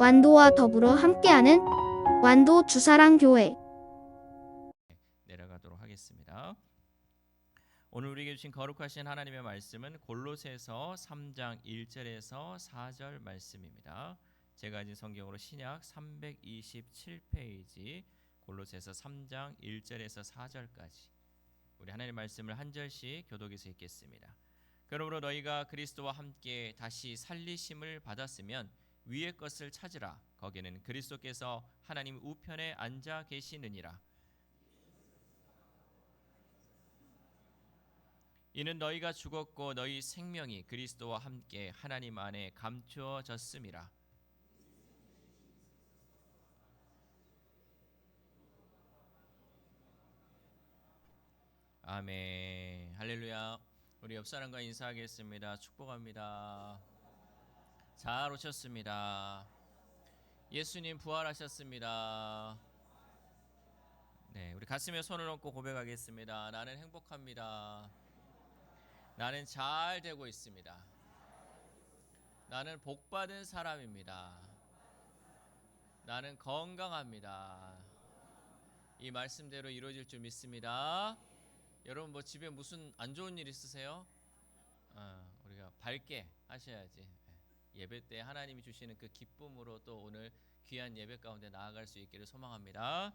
완도와 더불어 함께하는 완도 주사랑교회. 내려가도록 하겠습니다. 오늘 우리에게 주신 거룩하신 하나님의 말씀은 골로새서 3장 1절에서 4절 말씀입니다. 제가 가진 성경으로 신약 327페이지 골로새서 3장 1절에서 4절까지 우리 하나님의 말씀을 한 절씩 교독해서 읽겠습니다. 그러므로 너희가 그리스도와 함께 다시 살리심을 받았으면 위의 것을 찾으라. 거기는 그리스도께서 하나님 우편에 앉아 계시느니라. 이는 너희가 죽었고 너희 생명이 그리스도와 함께 하나님 안에 감추어졌음이라. 아멘. 할렐루야. 우리 옆 사람과 인사하겠습니다. 축복합니다. 잘 오셨습니다. 예수님 부활하셨습니다. 네, 우리 가슴에 손을 얹고 고백하겠습니다. 나는 행복합니다. 나는 잘 되고 있습니다. 나는 복받은 사람입니다. 나는 건강합니다. 이 말씀대로 이루어질 줄 믿습니다. 여러분 뭐 집에 무슨 안 좋은 일 있으세요? 우리가 밝게 하셔야지. 예배 때 하나님이 주시는 그 기쁨으로 또 오늘 귀한 예배 가운데 나아갈 수 있기를 소망합니다.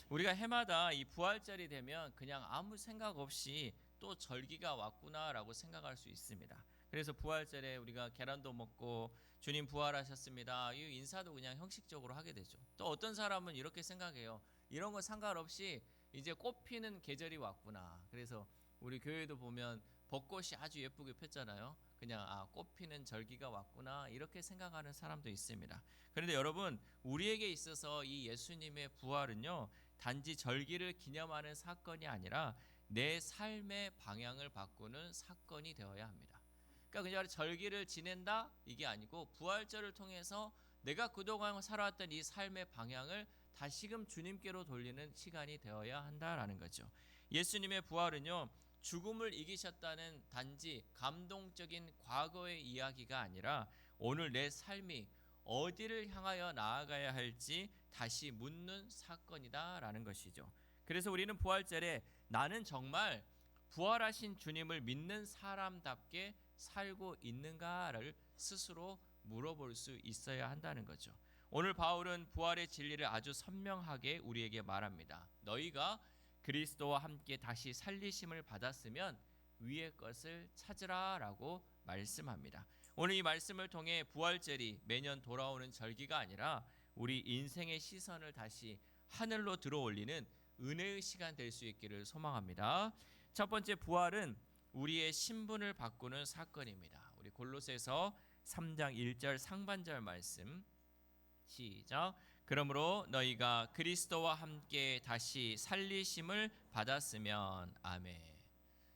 우리가 해마다 이 부활절이 되면 그냥 아무 생각 없이 또 절기가 왔구나라고 생각할 수 있습니다. 그래서 부활절에 우리가 계란도 먹고 주님 부활하셨습니다. 이 인사도 그냥 형식적으로 하게 되죠. 또 어떤 사람은 이렇게 생각해요. 이런 거 상관없이 이제 꽃 피는 계절이 왔구나. 그래서 우리 교회도 보면 벚꽃이 아주 예쁘게 폈잖아요. 그냥 꽃 피는 절기가 왔구나 이렇게 생각하는 사람도 있습니다. 그런데 여러분 우리에게 있어서 이 예수님의 부활은요 단지 절기를 기념하는 사건이 아니라 내 삶의 방향을 바꾸는 사건이 되어야 합니다. 그러니까 그냥 절기를 지낸다 이게 아니고 부활절을 통해서 내가 그동안 살아왔던 이 삶의 방향을 다시금 주님께로 돌리는 시간이 되어야 한다라는 거죠. 예수님의 부활은요 죽음을 이기셨다는 단지 감동적인 과거의 이야기가 아니라 오늘 내 삶이 어디를 향하여 나아가야 할지 다시 묻는 사건이다라는 것이죠. 그래서 우리는 부활절에 나는 정말 부활하신 주님을 믿는 사람답게 살고 있는가를 스스로 물어볼 수 있어야 한다는 거죠. 오늘 바울은 부활의 진리를 아주 선명하게 우리에게 말합니다. 너희가 그리스도와 함께 다시 살리심을 받았으면 위의 것을 찾으라 라고 말씀합니다. 오늘 이 말씀을 통해 부활절이 매년 돌아오는 절기가 아니라 우리 인생의 시선을 다시 하늘로 들어올리는 은혜의 시간 될 수 있기를 소망합니다. 첫 번째 부활은 우리의 신분을 바꾸는 사건입니다. 우리 골로새서 3장 1절 상반절 말씀 시작. 그러므로 너희가 그리스도와 함께 다시 살리심을 받았으면 아멘.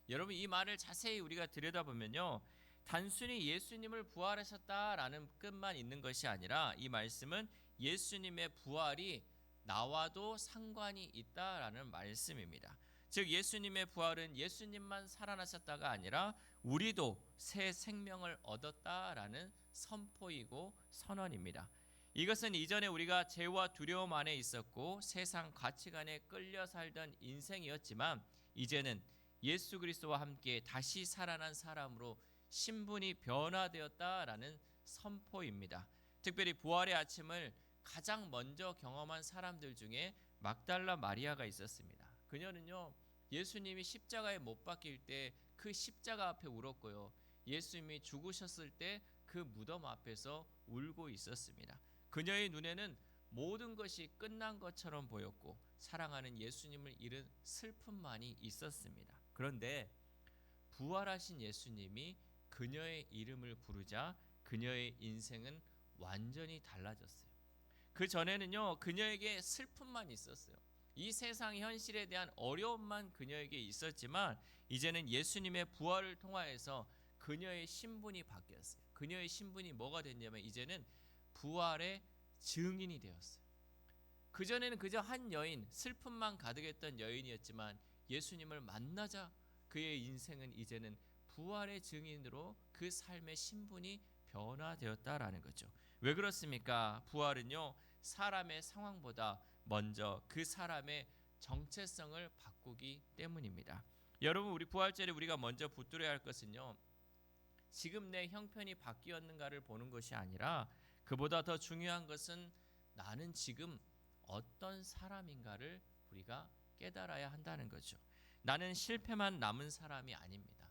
여러분 이 말을 자세히 우리가 들여다보면요 단순히 예수님을 부활하셨다라는 끝만 있는 것이 아니라 이 말씀은 예수님의 부활이 나와도 상관이 있다라는 말씀입니다. 즉 예수님의 부활은 예수님만 살아나셨다가 아니라 우리도 새 생명을 얻었다라는 선포이고 선언입니다. 이것은 이전에 우리가 죄와 두려움 안에 있었고 세상 가치관에 끌려 살던 인생이었지만 이제는 예수 그리스도와 함께 다시 살아난 사람으로 신분이 변화되었다라는 선포입니다. 특별히 부활의 아침을 가장 먼저 경험한 사람들 중에 막달라 마리아가 있었습니다. 그녀는요 예수님이 십자가에 못 박힐 때 그 십자가 앞에 울었고요 예수님이 죽으셨을 때 그 무덤 앞에서 울고 있었습니다. 그녀의 눈에는 모든 것이 끝난 것처럼 보였고 사랑하는 예수님을 잃은 슬픔만이 있었습니다. 그런데 부활하신 예수님이 그녀의 이름을 부르자 그녀의 인생은 완전히 달라졌어요. 그 전에는요 그녀에게 슬픔만 있었어요. 이 세상 현실에 대한 어려움만 그녀에게 있었지만 이제는 예수님의 부활을 통하여서 그녀의 신분이 바뀌었어요. 그녀의 신분이 뭐가 됐냐면 이제는 부활의 증인이 되었어요. 그전에는 그저 한 여인, 슬픔만 가득했던 여인이었지만 예수님을 만나자 그의 인생은 이제는 부활의 증인으로 그 삶의 신분이 변화되었다라는 거죠. 왜 그렇습니까? 부활은요, 사람의 상황보다 먼저 그 사람의 정체성을 바꾸기 때문입니다. 여러분, 우리 부활절에 우리가 먼저 붙들어야 할 것은요, 지금 내 형편이 바뀌었는가를 보는 것이 아니라 그보다 더 중요한 것은 나는 지금 어떤 사람인가를 우리가 깨달아야 한다는 거죠. 나는 실패만 남은 사람이 아닙니다.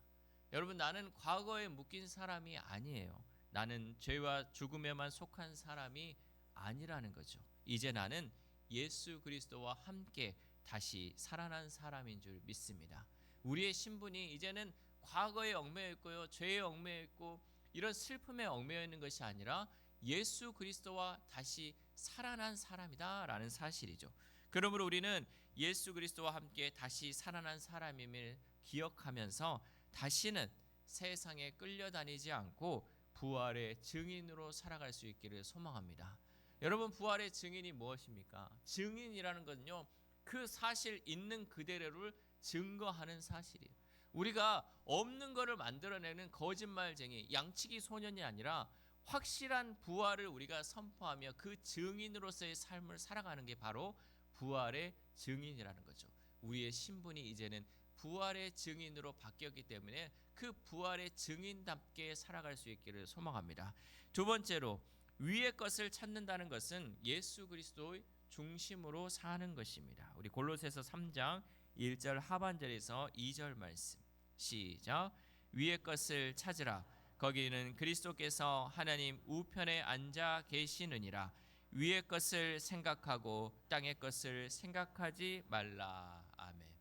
여러분, 나는 과거에 묶인 사람이 아니에요. 나는 죄와 죽음에만 속한 사람이 아니라는 거죠. 이제 나는 예수 그리스도와 함께 다시 살아난 사람인 줄 믿습니다. 우리의 신분이 이제는 과거에 얽매여 있고요, 죄에 얽매여 있고 이런 슬픔에 얽매여 있는 것이 아니라 예수 그리스도와 다시 살아난 사람이다라는 사실이죠. 그러므로 우리는 예수 그리스도와 함께 다시 살아난 사람임을 기억하면서 다시는 세상에 끌려다니지 않고 부활의 증인으로 살아갈 수 있기를 소망합니다. 여러분, 부활의 증인이 무엇입니까? 증인이라는 것은요, 그 사실 있는 그대로를 증거하는 사실이에요. 우리가 없는 것을 만들어내는 거짓말쟁이, 양치기 소년이 아니라 확실한 부활을 우리가 선포하며 그 증인으로서의 삶을 살아가는 게 바로 부활의 증인이라는 거죠. 우리의 신분이 이제는 부활의 증인으로 바뀌었기 때문에 그 부활의 증인답게 살아갈 수 있기를 소망합니다. 두 번째로, 위의 것을 찾는다는 것은 예수 그리스도의 중심으로 사는 것입니다. 우리 골로새서 3장 1절 하반절에서 2절 말씀 시작. 위의 것을 찾으라. 거기는 그리스도께서 하나님 우편에 앉아 계시느니라. 위의 것을 생각하고 땅의 것을 생각하지 말라. 아멘.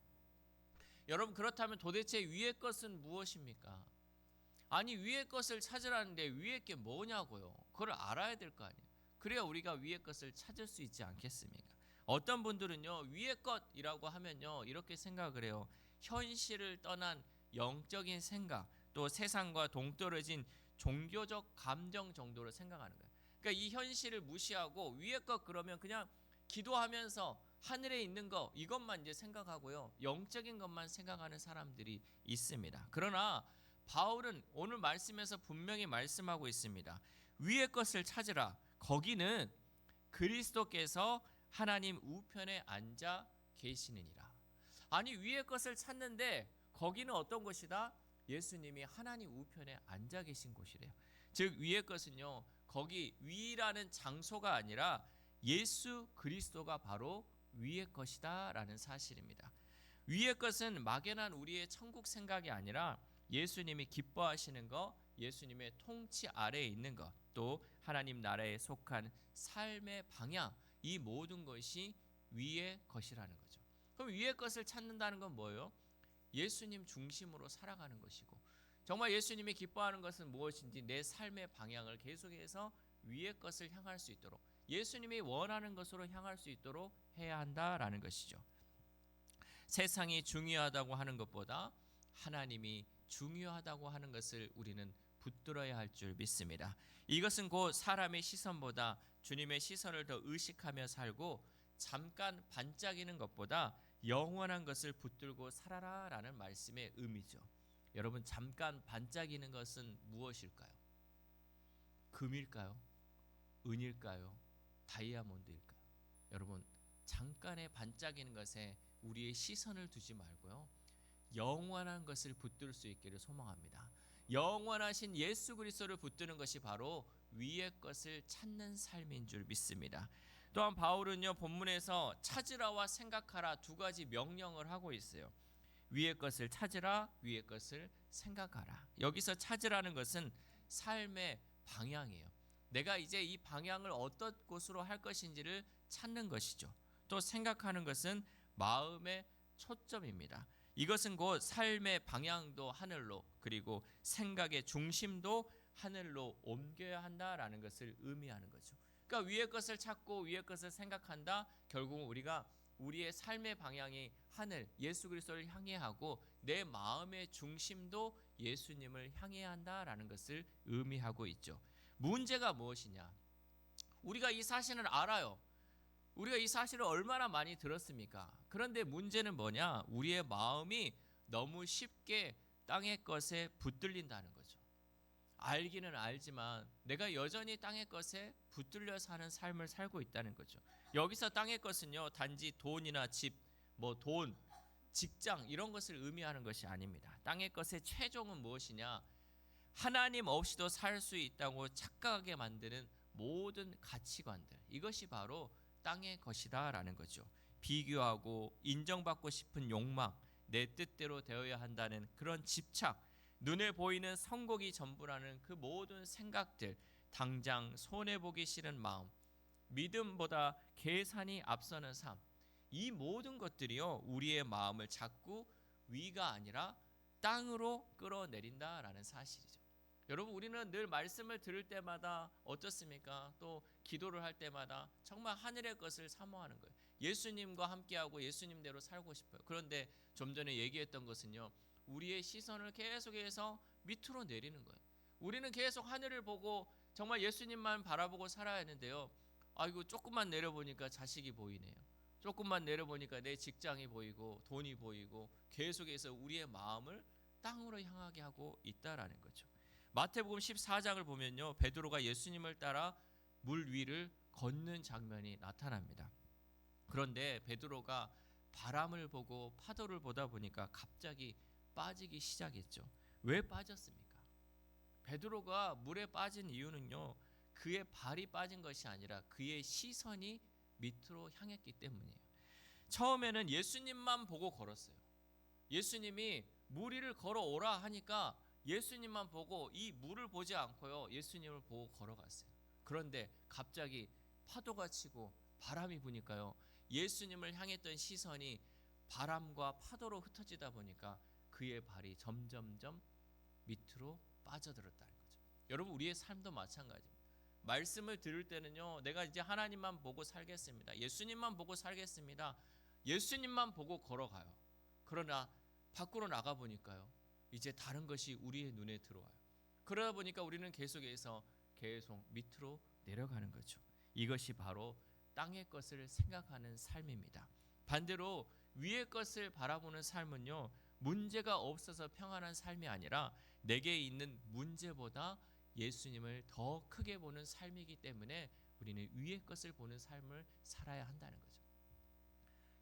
여러분, 그렇다면 도대체 위의 것은 무엇입니까? 아니, 위의 것을 찾으라는데 위의 게 뭐냐고요. 그걸 알아야 될 거 아니에요. 그래야 우리가 위의 것을 찾을 수 있지 않겠습니까? 어떤 분들은요, 위의 것이라고 하면요, 이렇게 생각을 해요. 현실을 떠난 영적인 생각, 또 세상과 동떨어진 종교적 감정 정도로 생각하는 거예요. 그러니까 이 현실을 무시하고 위의 것 그러면 그냥 기도하면서 하늘에 있는 거 이것만 이제 생각하고요, 영적인 것만 생각하는 사람들이 있습니다. 그러나 바울은 오늘 말씀에서 분명히 말씀하고 있습니다. 위의 것을 찾으라. 거기는 그리스도께서 하나님 우편에 앉아 계시느니라. 아니, 위의 것을 찾는데 거기는 어떤 곳이다? 예수님이 하나님 우편에 앉아 계신 곳이래요. 즉, 위의 것은요, 거기 위라는 장소가 아니라 예수 그리스도가 바로 위의 것이다 라는 사실입니다. 위의 것은 막연한 우리의 천국 생각이 아니라 예수님이 기뻐하시는 것, 예수님의 통치 아래에 있는 것, 또 하나님 나라에 속한 삶의 방향, 이 모든 것이 위의 것이라는 거죠. 그럼 위의 것을 찾는다는 건 뭐예요? 예수님 중심으로 살아가는 것이고, 정말 예수님이 기뻐하는 것은 무엇인지 내 삶의 방향을 계속해서 위의 것을 향할 수 있도록, 예수님이 원하는 것으로 향할 수 있도록 해야 한다라는 것이죠. 세상이 중요하다고 하는 것보다 하나님이 중요하다고 하는 것을 우리는 붙들어야 할 줄 믿습니다. 이것은 곧 사람의 시선보다 주님의 시선을 더 의식하며 살고 잠깐 반짝이는 것보다 영원한 것을 붙들고 살아라 라는 말씀의 의미죠. 여러분, 잠깐 반짝이는 것은 무엇일까요? 금일까요? 은일까요? 다이아몬드일까요? 여러분, 잠깐의 반짝이는 것에 우리의 시선을 두지 말고요, 영원한 것을 붙들 수 있기를 소망합니다. 영원하신 예수 그리스도를 붙드는 것이 바로 위의 것을 찾는 삶인 줄 믿습니다. 또한 바울은요, 본문에서 찾으라와 생각하라 두 가지 명령을 하고 있어요. 위의 것을 찾으라, 위의 것을 생각하라. 여기서 찾으라는 것은 삶의 방향이에요. 내가 이제 이 방향을 어떤 곳으로 할 것인지를 찾는 것이죠. 또 생각하는 것은 마음의 초점입니다. 이것은 곧 삶의 방향도 하늘로, 그리고 생각의 중심도 하늘로 옮겨야 한다라는 것을 의미하는 거죠. 그러니까 위의 것을 찾고 위의 것을 생각한다. 결국 우리가 우리의 삶의 방향이 하늘, 예수 그리스도를 향해 하고 내 마음의 중심도 예수님을 향해야 한다라는 것을 의미하고 있죠. 문제가 무엇이냐? 우리가 이 사실을 알아요. 우리가 이 사실을 얼마나 많이 들었습니까? 그런데 문제는 뭐냐? 우리의 마음이 너무 쉽게 땅의 것에 붙들린다는 거죠. 알기는 알지만 내가 여전히 땅의 것에 붙들려 사는 삶을 살고 있다는 거죠. 여기서 땅의 것은요, 단지 돈이나 집, 돈, 직장 이런 것을 의미하는 것이 아닙니다. 땅의 것의 최종은 무엇이냐? 하나님 없이도 살 수 있다고 착각하게 만드는 모든 가치관들, 이것이 바로 땅의 것이다라는 거죠. 비교하고 인정받고 싶은 욕망, 내 뜻대로 되어야 한다는 그런 집착, 눈에 보이는 성공이 전부라는 그 모든 생각들, 당장 손해보기 싫은 마음, 믿음보다 계산이 앞서는 삶, 이 모든 것들이요, 우리의 마음을 자꾸 위가 아니라 땅으로 끌어내린다라는 사실이죠. 여러분, 우리는 늘 말씀을 들을 때마다 어떻습니까? 또 기도를 할 때마다 정말 하늘의 것을 사모하는 거예요. 예수님과 함께하고 예수님대로 살고 싶어요. 그런데 좀 전에 얘기했던 것은요, 우리의 시선을 계속해서 밑으로 내리는 거예요. 우리는 계속 하늘을 보고 정말 예수님만 바라보고 살아야 하는데요, 아이고 조금만 내려보니까 자식이 보이네요. 조금만 내려보니까 내 직장이 보이고 돈이 보이고 계속해서 우리의 마음을 땅으로 향하게 하고 있다라는 거죠. 마태복음 14장을 보면요, 베드로가 예수님을 따라 물 위를 걷는 장면이 나타납니다. 그런데 베드로가 바람을 보고 파도를 보다 보니까 갑자기 빠지기 시작했죠. 왜 빠졌습니까? 베드로가 물에 빠진 이유는요, 그의 발이 빠진 것이 아니라 그의 시선이 밑으로 향했기 때문이에요. 처음에는 예수님만 보고 걸었어요. 예수님이 물 위를 걸어오라 하니까 예수님만 보고 이 물을 보지 않고요, 예수님을 보고 걸어갔어요. 그런데 갑자기 파도가 치고 바람이 부니까요, 예수님을 향했던 시선이 바람과 파도로 흩어지다 보니까 그의 발이 점점점 밑으로 빠져들었다는 거죠. 여러분, 우리의 삶도 마찬가지입니다. 말씀을 들을 때는요, 내가 이제 하나님만 보고 살겠습니다. 예수님만 보고 살겠습니다. 예수님만 보고 걸어가요. 그러나 밖으로 나가 보니까요, 이제 다른 것이 우리의 눈에 들어와요. 그러다 보니까 우리는 계속 밑으로 내려가는 거죠. 이것이 바로 땅의 것을 생각하는 삶입니다. 반대로 위의 것을 바라보는 삶은요, 문제가 없어서 평안한 삶이 아니라 내게 있는 문제보다 예수님을 더 크게 보는 삶이기 때문에 우리는 위의 것을 보는 삶을 살아야 한다는 거죠.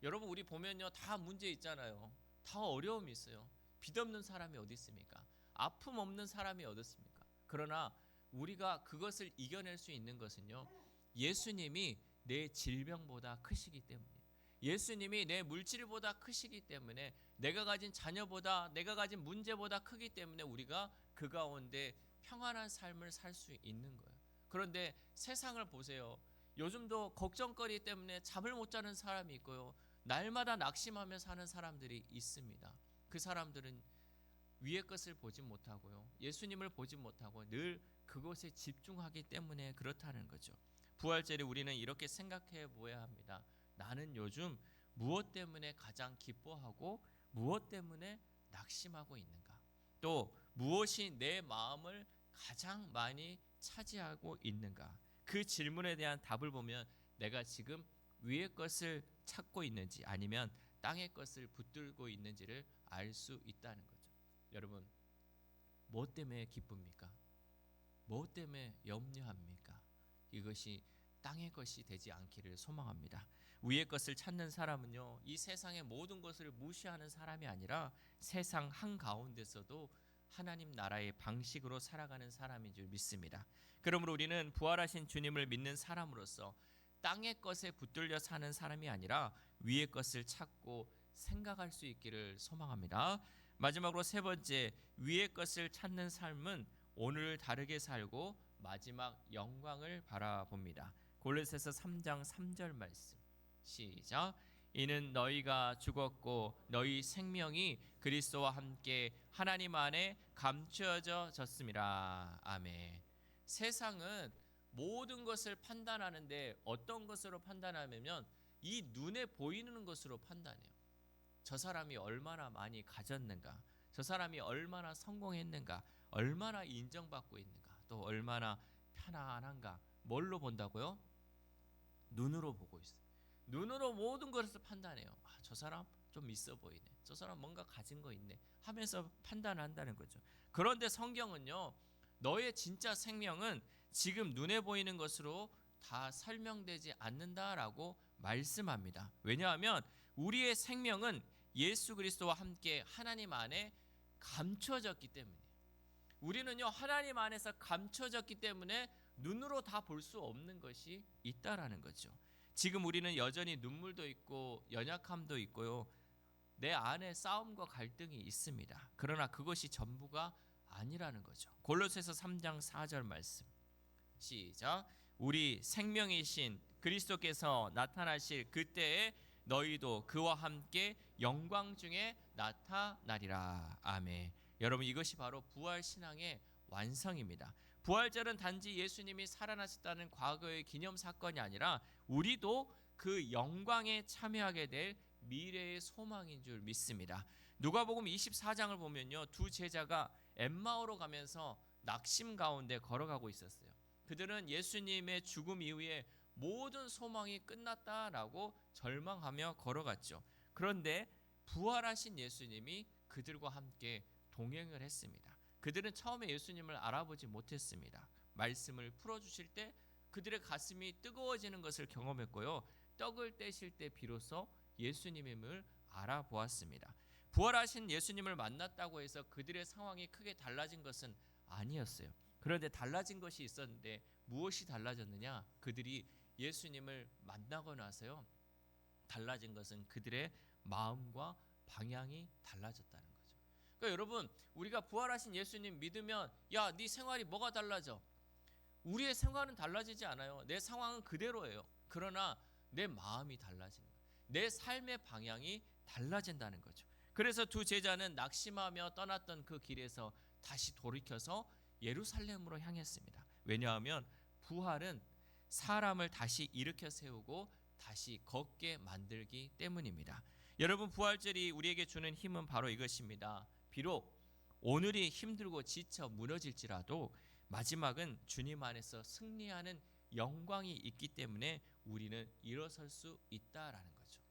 여러분, 우리 보면요, 다 문제 있잖아요. 다 어려움이 있어요. 빚 없는 사람이 어디 있습니까? 아픔 없는 사람이 어디 있습니까? 그러나 우리가 그것을 이겨낼 수 있는 것은요, 예수님이 내 질병보다 크시기 때문이에요. 예수님이 내 물질보다 크시기 때문에, 내가 가진 자녀보다, 내가 가진 문제보다 크기 때문에 우리가 그 가운데 평안한 삶을 살 수 있는 거예요. 그런데 세상을 보세요. 요즘도 걱정거리 때문에 잠을 못 자는 사람이 있고요, 날마다 낙심하며 사는 사람들이 있습니다. 그 사람들은 위의 것을 보지 못하고요, 예수님을 보지 못하고 늘 그것에 집중하기 때문에 그렇다는 거죠. 부활절에 우리는 이렇게 생각해 보아야 합니다. 나는 요즘 무엇 때문에 가장 기뻐하고 무엇 때문에 낙심하고 있는가? 또 무엇이 내 마음을 가장 많이 차지하고 있는가? 그 질문에 대한 답을 보면 내가 지금 위의 것을 찾고 있는지 아니면 땅의 것을 붙들고 있는지를 알 수 있다는 거죠. 여러분, 뭐 때문에 기쁩니까? 뭐 때문에 염려합니까? 이것이 땅의 것이 되지 않기를 소망합니다. 위의 것을 찾는 사람은요, 이 세상의 모든 것을 무시하는 사람이 아니라 세상 한가운데서도 하나님 나라의 방식으로 살아가는 사람인 줄 믿습니다. 그러므로 우리는 부활하신 주님을 믿는 사람으로서 땅의 것에 붙들려 사는 사람이 아니라 위의 것을 찾고 생각할 수 있기를 소망합니다. 마지막으로 세 번째, 위의 것을 찾는 삶은 오늘 다르게 살고 마지막 영광을 바라봅니다. 골로새서 3장 3절 말씀 시작. 이는 너희가 죽었고 너희 생명이 그리스도와 함께 하나님 안에 감추어졌습니다. 아멘. 세상은 모든 것을 판단하는데 어떤 것으로 판단하냐면 이 눈에 보이는 것으로 판단해요. 저 사람이 얼마나 많이 가졌는가, 저 사람이 얼마나 성공했는가, 얼마나 인정받고 있는가, 또 얼마나 편안한가. 뭘로 본다고요? 눈으로 보고 있어요. 눈으로 모든 것을 판단해요. 저 사람 좀 있어 보이네, 저 사람 뭔가 가진 거 있네 하면서 판단한다는 거죠. 그런데 성경은요, 너의 진짜 생명은 지금 눈에 보이는 것으로 다 설명되지 않는다라고 말씀합니다. 왜냐하면 우리의 생명은 예수 그리스도와 함께 하나님 안에 감춰졌기 때문에, 우리는요 하나님 안에서 감춰졌기 때문에 눈으로 다 볼 수 없는 것이 있다라는 거죠. 지금 우리는 여전히 눈물도 있고 연약함도 있고요, 내 안에 싸움과 갈등이 있습니다. 그러나 그것이 전부가 아니라는 거죠. 골로새서 3장 4절 말씀 시작. 우리 생명이신 그리스도께서 나타나실 그때에 너희도 그와 함께 영광 중에 나타나리라. 아멘. 여러분, 이것이 바로 부활 신앙의 완성입니다. 부활절은 단지 예수님이 살아나셨다는 과거의 기념 사건이 아니라 우리도 그 영광에 참여하게 될 미래의 소망인 줄 믿습니다. 누가복음 24장을 보면요, 두 제자가 엠마오로 가면서 낙심 가운데 걸어가고 있었어요. 그들은 예수님의 죽음 이후에 모든 소망이 끝났다라고 절망하며 걸어갔죠. 그런데 부활하신 예수님이 그들과 함께 동행을 했습니다. 그들은 처음에 예수님을 알아보지 못했습니다. 말씀을 풀어주실 때 그들의 가슴이 뜨거워지는 것을 경험했고요, 떡을 떼실 때 비로소 예수님임을 알아보았습니다. 부활하신 예수님을 만났다고 해서 그들의 상황이 크게 달라진 것은 아니었어요. 그런데 달라진 것이 있었는데 무엇이 달라졌느냐? 그들이 예수님을 만나고 나서요, 달라진 것은 그들의 마음과 방향이 달라졌다는 거죠. 그러니까 여러분, 우리가 부활하신 예수님 믿으면 야, 네 생활이 뭐가 달라져? 우리의 생활은 달라지지 않아요. 내 상황은 그대로예요. 그러나 내 마음이 달라지는 거예요. 내 삶의 방향이 달라진다는 거죠. 그래서 두 제자는 낙심하며 떠났던 그 길에서 다시 돌이켜서 예루살렘으로 향했습니다. 왜냐하면 부활은 사람을 다시 일으켜 세우고 다시 걷게 만들기 때문입니다. 여러분, 부활절이 우리에게 주는 힘은 바로 이것입니다. 비록 오늘이 힘들고 지쳐 무너질지라도 마지막은 주님 안에서 승리하는 영광이 있기 때문에 우리는 일어설 수 있다라는 거죠.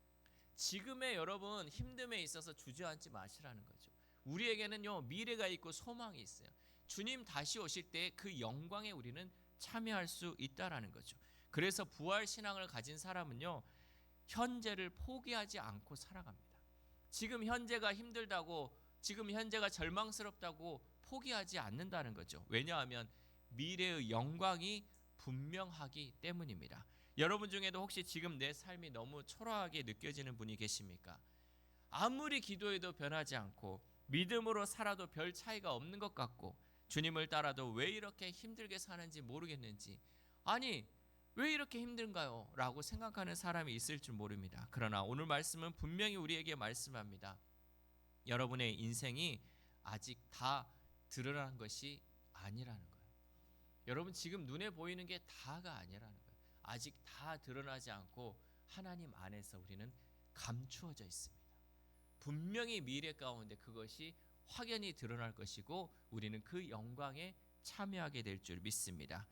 지금의 여러분 힘듦에 있어서 주저앉지 마시라는 거죠. 우리에게는요 미래가 있고 소망이 있어요. 주님 다시 오실 때 그 영광에 우리는 참여할 수 있다라는 거죠. 그래서 부활 신앙을 가진 사람은요 현재를 포기하지 않고 살아갑니다. 지금 현재가 힘들다고, 지금 현재가 절망스럽다고 포기하지 않는다는 거죠. 왜냐하면 미래의 영광이 분명하기 때문입니다. 여러분 중에도 혹시 지금 내 삶이 너무 초라하게 느껴지는 분이 계십니까? 아무리 기도해도 변하지 않고 믿음으로 살아도 별 차이가 없는 것 같고 주님을 따라도 왜 이렇게 힘들게 사는지 모르겠는지, 아니 왜 이렇게 힘든가요? 라고 생각하는 사람이 있을 줄 모릅니다. 그러나 오늘 말씀은 분명히 우리에게 말씀합니다. 여러분의 인생이 아직 다 드러난 것이 아니라는 거예요. 여러분, 지금 눈에 보이는 게 다가 아니라는 거예요. 아직 다 드러나지 않고 하나님 안에서 우리는 감추어져 있습니다. 분명히 미래 가운데 그것이 확연히 드러날 것이고 우리는 그 영광에 참여하게 될 줄 믿습니다.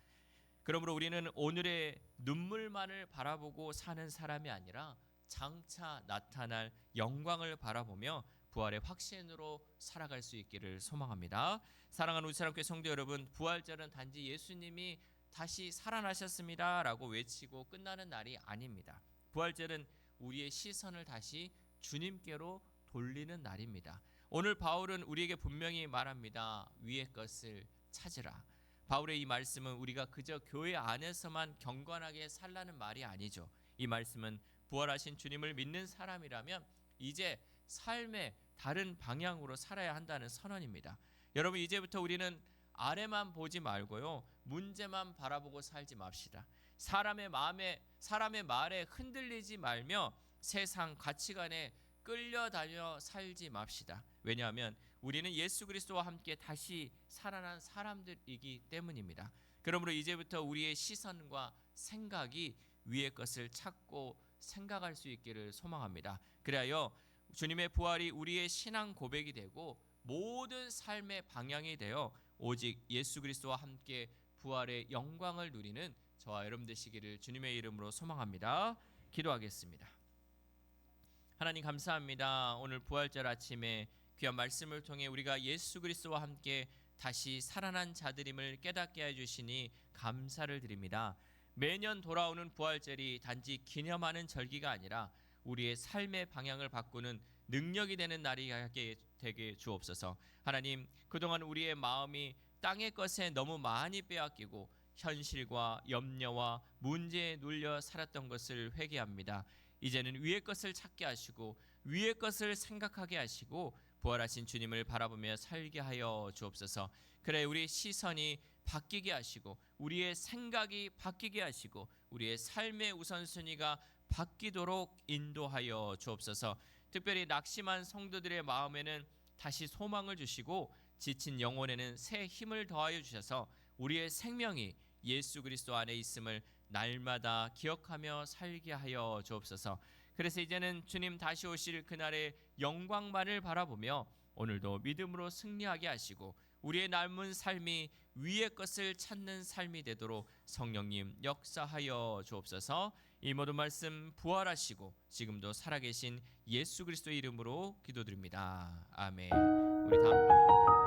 그러므로 우리는 오늘의 눈물만을 바라보고 사는 사람이 아니라 장차 나타날 영광을 바라보며 부활의 확신으로 살아갈 수 있기를 소망합니다. 사랑하는 우리 사랑교회 성도 여러분, 부활절은 단지 예수님이 다시 살아나셨습니다 라고 외치고 끝나는 날이 아닙니다. 부활절은 우리의 시선을 다시 주님께로 돌리는 날입니다. 오늘 바울은 우리에게 분명히 말합니다. 위의 것을 찾으라. 바울의 이 말씀은 우리가 그저 교회 안에서만 경건하게 살라는 말이 아니죠. 이 말씀은 부활하신 주님을 믿는 사람이라면 이제 삶의 다른 방향으로 살아야 한다는 선언입니다. 여러분, 이제부터 우리는 아래만 보지 말고요, 문제만 바라보고 살지 맙시다. 사람의 말에 흔들리지 말며 세상 가치관에 끌려다녀 살지 맙시다. 왜냐하면 우리는 예수 그리스도와 함께 다시 살아난 사람들이기 때문입니다. 그러므로 이제부터 우리의 시선과 생각이 위의 것을 찾고 생각할 수 있기를 소망합니다. 그리하여 주님의 부활이 우리의 신앙 고백이 되고 모든 삶의 방향이 되어 오직 예수 그리스도와 함께 부활의 영광을 누리는 저와 여러분 되시기를 주님의 이름으로 소망합니다. 기도하겠습니다. 하나님 감사합니다. 오늘 부활절 아침에 귀한 말씀을 통해 우리가 예수 그리스도와 함께 다시 살아난 자들임을 깨닫게 해주시니 감사를 드립니다. 매년 돌아오는 부활절이 단지 기념하는 절기가 아니라 우리의 삶의 방향을 바꾸는 능력이 되는 날이 되게 주옵소서. 하나님, 그동안 우리의 마음이 땅의 것에 너무 많이 빼앗기고 현실과 염려와 문제에 눌려 살았던 것을 회개합니다. 이제는 위의 것을 찾게 하시고 위의 것을 생각하게 하시고 부활하신 주님을 바라보며 살게 하여 주옵소서. 그래, 우리 시선이 바뀌게 하시고 우리의 생각이 바뀌게 하시고 우리의 삶의 우선순위가 바뀌도록 인도하여 주옵소서. 특별히 낙심한 성도들의 마음에는 다시 소망을 주시고 지친 영혼에는 새 힘을 더하여 주셔서 우리의 생명이 예수 그리스도 안에 있음을 날마다 기억하며 살게 하여 주옵소서. 그래서 이제는 주님 다시 오실 그날의 영광만을 바라보며 오늘도 믿음으로 승리하게 하시고 우리의 남은 삶이 위의 것을 찾는 삶이 되도록 성령님 역사하여 주옵소서. 이 모든 말씀 부활하시고 지금도 살아계신 예수 그리스도의 이름으로 기도드립니다. 아멘. 우리 다음